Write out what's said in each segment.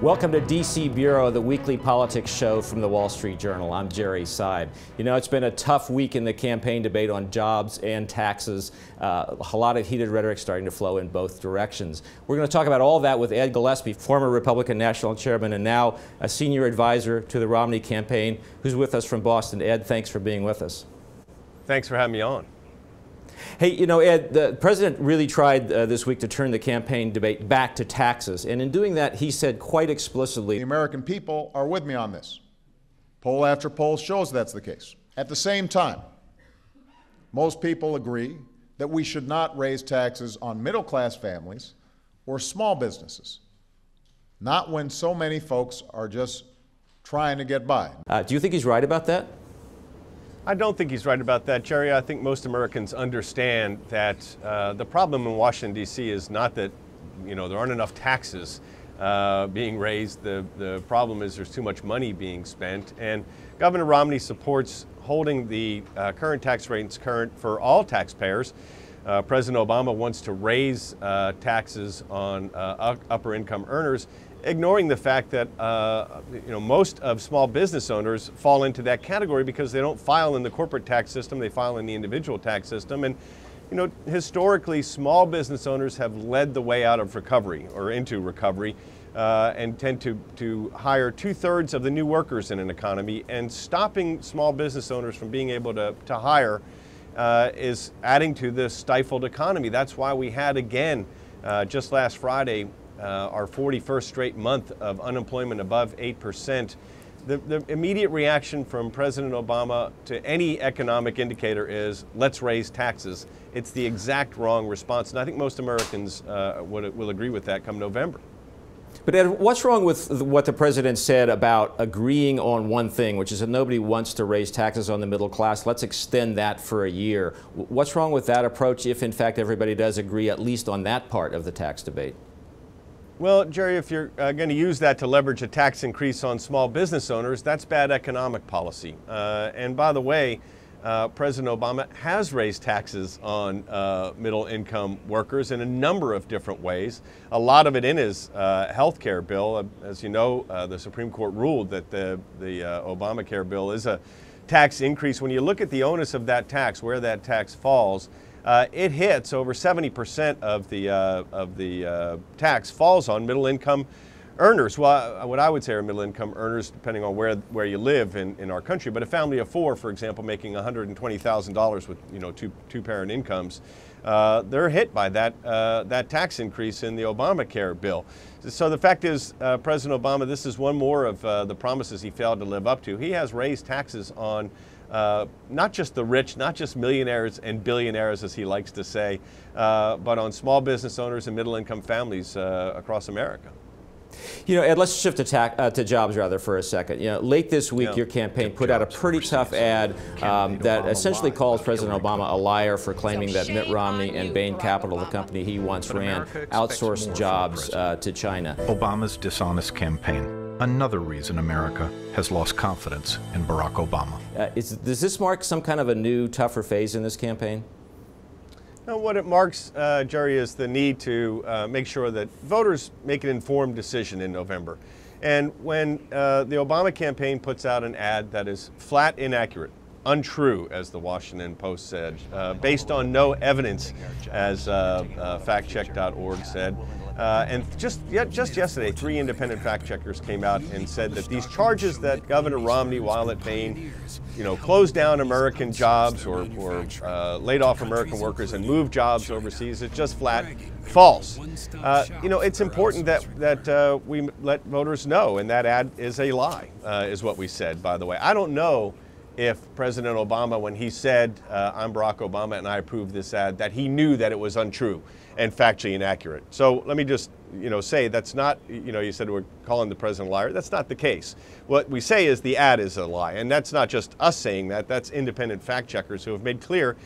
Welcome to DC Bureau, the weekly politics show from the Wall Street Journal. I'm Jerry Seid. You know, it's been a tough week in the campaign debate on jobs and taxes. A lot of heated rhetoric starting to flow in both directions. We're going to talk about all of that with Ed Gillespie, former Republican National Chairman and now a senior advisor to the Romney campaign, who's with us from Boston. Ed, thanks for being with us. Thanks for having me on. Hey, you know, Ed, the president really tried this week to turn the campaign debate back to taxes. And in doing that, he said quite explicitly, the American people are with me on this. Poll after poll shows that's the case. At the same time, most people agree that we should not raise taxes on middle-class families or small businesses, not when so many folks are just trying to get by. Do you think he's right about that? I don't think he's right about that, Jerry. I think most Americans understand that the problem in Washington, D.C. is not that, you know, there aren't enough taxes being raised. The problem is there's too much money being spent. And Governor Romney supports holding the current tax rates current for all taxpayers. President Obama wants to raise taxes on upper income earners, ignoring the fact that most of small business owners fall into that category because they don't file in the corporate tax system, they file in the individual tax system. And historically, small business owners have led the way out of recovery or into recovery and tend to hire 2/3 of the new workers in an economy. And stopping small business owners from being able to hire is adding to this stifled economy. That's why we had, again, just last Friday, our 41st straight month of unemployment above 8%. The immediate reaction from President Obama to any economic indicator is, let's raise taxes. It's the exact wrong response, and I think most Americans will agree with that come November. But Ed, what's wrong with what the president said about agreeing on one thing, which is that nobody wants to raise taxes on the middle class? Let's extend that for a year. What's wrong with that approach if, in fact, everybody does agree at least on that part of the tax debate? Well, Jerry, if you're going to use that to leverage a tax increase on small business owners, that's bad economic policy. And by the way, President Obama has raised taxes on middle-income workers in a number of different ways. A lot of it in his health care bill. As you know, the Supreme Court ruled that the Obamacare bill is a tax increase. When you look at the onus of that tax, where that tax falls, it hits over 70% of the tax falls on middle-income earners. Well, what I would say are middle-income earners, depending on where you live in our country. But a family of four, for example, making $120,000 with two-parent incomes, they're hit by that tax increase in the Obamacare bill. So the fact is, President Obama, this is one more of the promises he failed to live up to. He has raised taxes on not just the rich, not just millionaires and billionaires, as he likes to say, but on small business owners and middle-income families across America. You know, Ed, let's shift to jobs rather for a second. You know, late this week, your campaign put out a pretty tough ad that essentially calls President Obama a liar for claiming that Mitt Romney and Bain Capital, the company he once ran, outsourced jobs to China. Obama's dishonest campaign. Another reason America has lost confidence in Barack Obama. Does this mark some kind of a new, tougher phase in this campaign? Now, what it marks, Jerry, is the need to make sure that voters make an informed decision in November. And when the Obama campaign puts out an ad that is flat inaccurate, untrue, as the Washington Post said, based on no evidence, as factcheck.org said, and just yesterday, 3 independent fact checkers came out and said that these charges that Governor Romney, while at Bain, closed down American jobs or laid off American workers and moved jobs overseas, it's just flat false. It's important that we let voters know, and that ad is a lie, is what we said, by the way. I don't know if President Obama, when he said, I'm Barack Obama and I approve this ad, that he knew that it was untrue and factually inaccurate. So let me just, say that's not, you said we're calling the president a liar. That's not the case. What we say is the ad is a lie. And that's not just us saying that. That's independent fact checkers who have made clear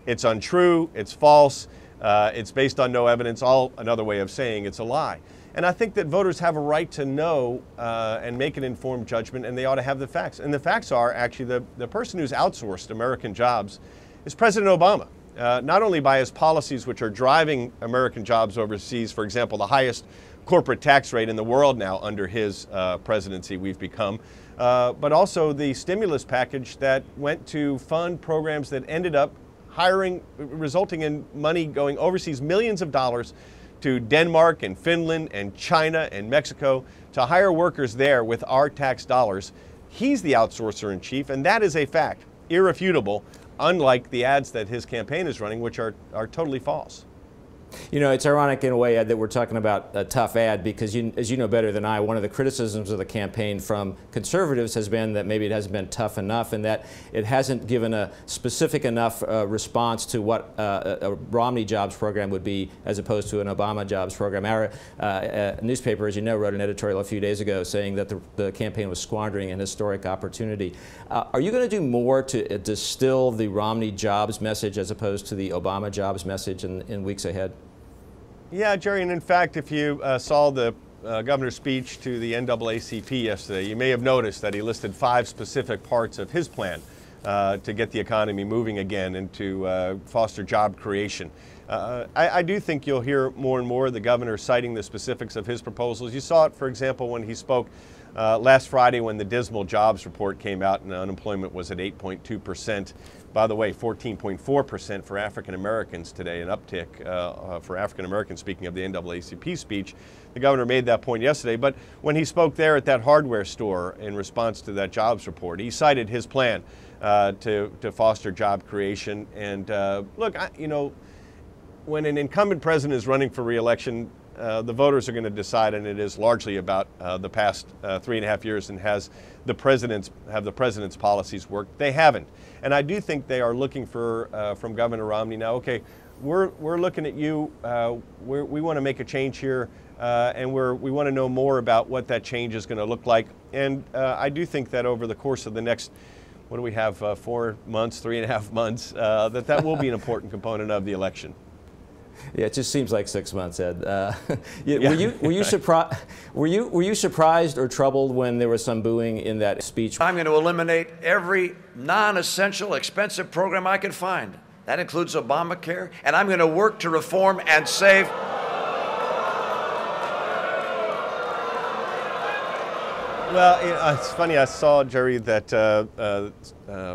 it's untrue, it's false, it's based on no evidence, all another way of saying it's a lie. And I think that voters have a right to know and make an informed judgment, and they ought to have the facts. And the facts are actually the person who's outsourced American jobs is President Obama. not only by his policies which are driving American jobs overseas, for example, the highest corporate tax rate in the world now under his presidency we've become, but also the stimulus package that went to fund programs that ended up resulting in money going overseas, millions of dollars to Denmark and Finland and China and Mexico to hire workers there with our tax dollars. He's the outsourcer in chief, and that is a fact, irrefutable, unlike the ads that his campaign is running, which are totally false. You know, it's ironic in a way, Ed, that we're talking about a tough ad because, as you know better than I, one of the criticisms of the campaign from conservatives has been that maybe it hasn't been tough enough and that it hasn't given a specific enough response to what a Romney jobs program would be as opposed to an Obama jobs program. Our newspaper, as you know, wrote an editorial a few days ago saying that the campaign was squandering an historic opportunity. Are you going to do more to distill the Romney jobs message as opposed to the Obama jobs message in weeks ahead? Yeah, Jerry, and in fact, if you saw the governor's speech to the NAACP yesterday, you may have noticed that he listed 5 specific parts of his plan to get the economy moving again and to foster job creation. I do think you'll hear more and more the governor citing the specifics of his proposals. You saw it, for example, when he spoke last Friday when the dismal jobs report came out and unemployment was at 8.2%. By the way, 14.4% for African Americans today, an uptick for African Americans, speaking of the NAACP speech. The governor made that point yesterday, but when he spoke there at that hardware store in response to that jobs report, he cited his plan to foster job creation. And look, you know, when an incumbent president is running for re-election, the voters are going to decide, and it is largely about the past 3.5 years and have the president's policies worked? They haven't. And I do think they are looking for, from Governor Romney now, okay, we're looking at you, we want to make a change here, and we want to know more about what that change is going to look like. And I do think that over the course of the next, what do we have, 4 months, 3.5 months, that will be an important component of the election. Yeah, it just seems like 6 months, Ed. Were you surprised or troubled when there was some booing in that speech? I'm going to eliminate every non-essential, expensive program I can find. That includes Obamacare, and I'm going to work to reform and save. Well, it's funny, I saw, Jerry, that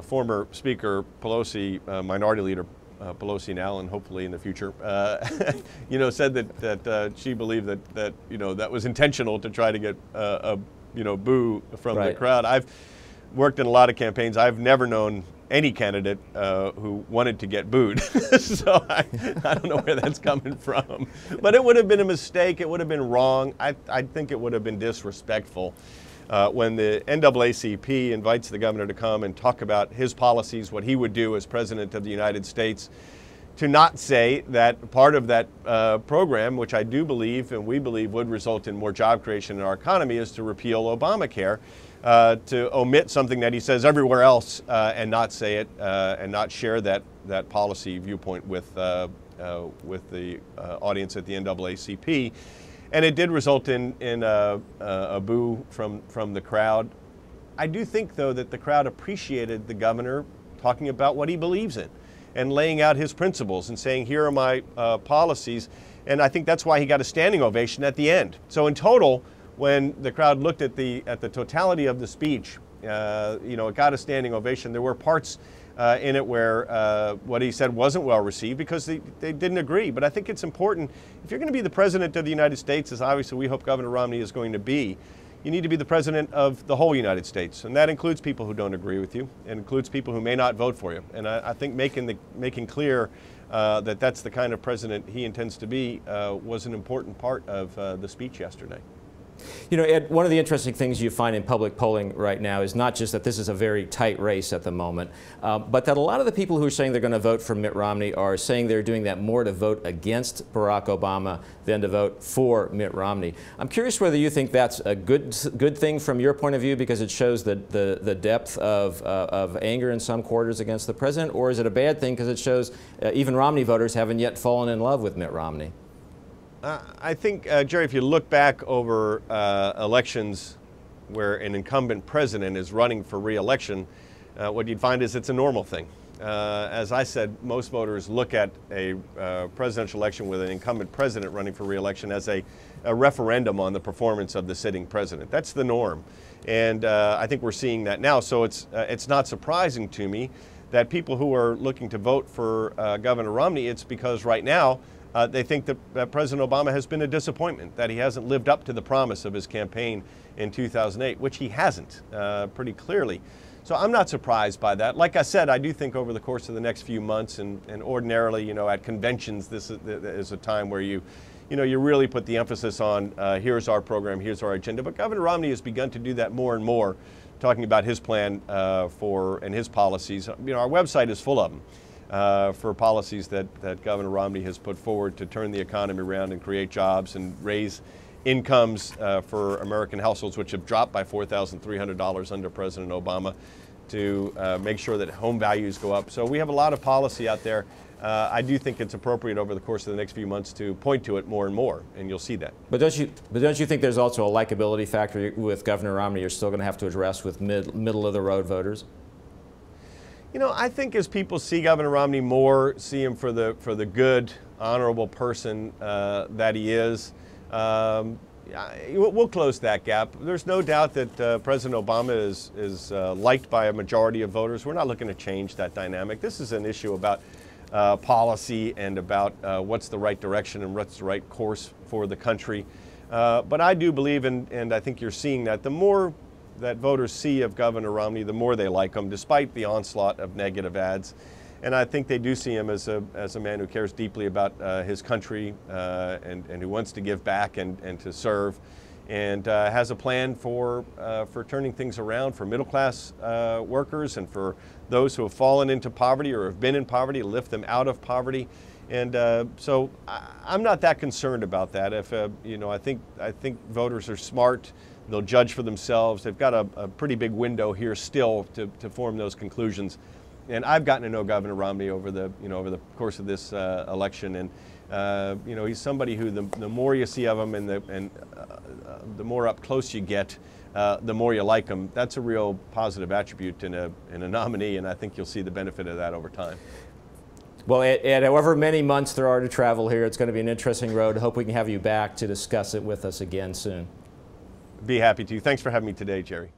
former Speaker Pelosi, Minority Leader Pelosi now and hopefully in the future, you know, said that she believed that you know, that was intentional to try to get a boo from the crowd. I've worked in a lot of campaigns. I've never known any candidate who wanted to get booed. So I don't know where that's coming from. But it would have been a mistake. It would have been wrong. I think it would have been disrespectful. When the NAACP invites the governor to come and talk about his policies, what he would do as President of the United States, to not say that part of that program, which I do believe and we believe would result in more job creation in our economy, is to repeal Obamacare, to omit something that he says everywhere else and not say it and not share that policy viewpoint with the audience at the NAACP. And it did result in a boo from the crowd. I do think, though, that the crowd appreciated the governor talking about what he believes in and laying out his principles and saying, here are my policies. And I think that's why he got a standing ovation at the end. So in total, when the crowd looked at the totality of the speech, you know, it got a standing ovation. There were parts in it where what he said wasn't well received because they didn't agree. But I think it's important, if you're going to be the President of the United States, as obviously we hope Governor Romney is going to be, you need to be the President of the whole United States. And that includes people who don't agree with you. It includes people who may not vote for you. And I think making clear that that's the kind of president he intends to be was an important part of the speech yesterday. You know, Ed, one of the interesting things you find in public polling right now is not just that this is a very tight race at the moment, but that a lot of the people who are saying they're going to vote for Mitt Romney are saying they're doing that more to vote against Barack Obama than to vote for Mitt Romney. I'm curious whether you think that's a good thing from your point of view because it shows the depth of anger in some quarters against the president, or is it a bad thing because it shows even Romney voters haven't yet fallen in love with Mitt Romney? I think, Jerry, if you look back over elections where an incumbent president is running for re-election, what you'd find is it's a normal thing. As I said, most voters look at a presidential election with an incumbent president running for re-election as a referendum on the performance of the sitting president. That's the norm. And I think we're seeing that now. So it's not surprising to me that people who are looking to vote for Governor Romney, it's because right now they think that President Obama has been a disappointment, that he hasn't lived up to the promise of his campaign in 2008, which he hasn't pretty clearly. So I'm not surprised by that. Like I said, I do think over the course of the next few months, and ordinarily, you know, at conventions, this is a time where you really put the emphasis on here's our program, here's our agenda. But Governor Romney has begun to do that more and more, talking about his plan and his policies. You know, our website is full of them for policies that Governor Romney has put forward to turn the economy around and create jobs and raise incomes for American households, which have dropped by $4,300 under President Obama, to make sure that home values go up. So we have a lot of policy out there. I do think it's appropriate over the course of the next few months to point to it more and more, and you'll see that. But don't you think there's also a likability factor with Governor Romney you're still going to have to address with middle of the road voters? You know, I think as people see Governor Romney more, see him for the good, honorable person that he is, we'll close that gap. There's no doubt that President Obama is liked by a majority of voters. We're not looking to change that dynamic. This is an issue about policy and about what's the right direction and what's the right course for the country. But I do believe, and I think you're seeing that, the more that voters see of Governor Romney, the more they like him, despite the onslaught of negative ads. And I think they do see him as a man who cares deeply about his country and who wants to give back and to serve, and has a plan for turning things around for middle-class workers and for those who have fallen into poverty or have been in poverty, to lift them out of poverty. And so I'm not that concerned about that. If you know, I think voters are smart. They'll judge for themselves. They've got a pretty big window here still to form those conclusions. And I've gotten to know Governor Romney over the course of this election, and you know, he's somebody who the more you see of him and the more up close you get, the more you like him. That's a real positive attribute in a nominee, and I think you'll see the benefit of that over time. Well, Ed, however many months there are to travel here, it's going to be an interesting road. I hope we can have you back to discuss it with us again soon. Be happy to. Thanks for having me today, Jerry.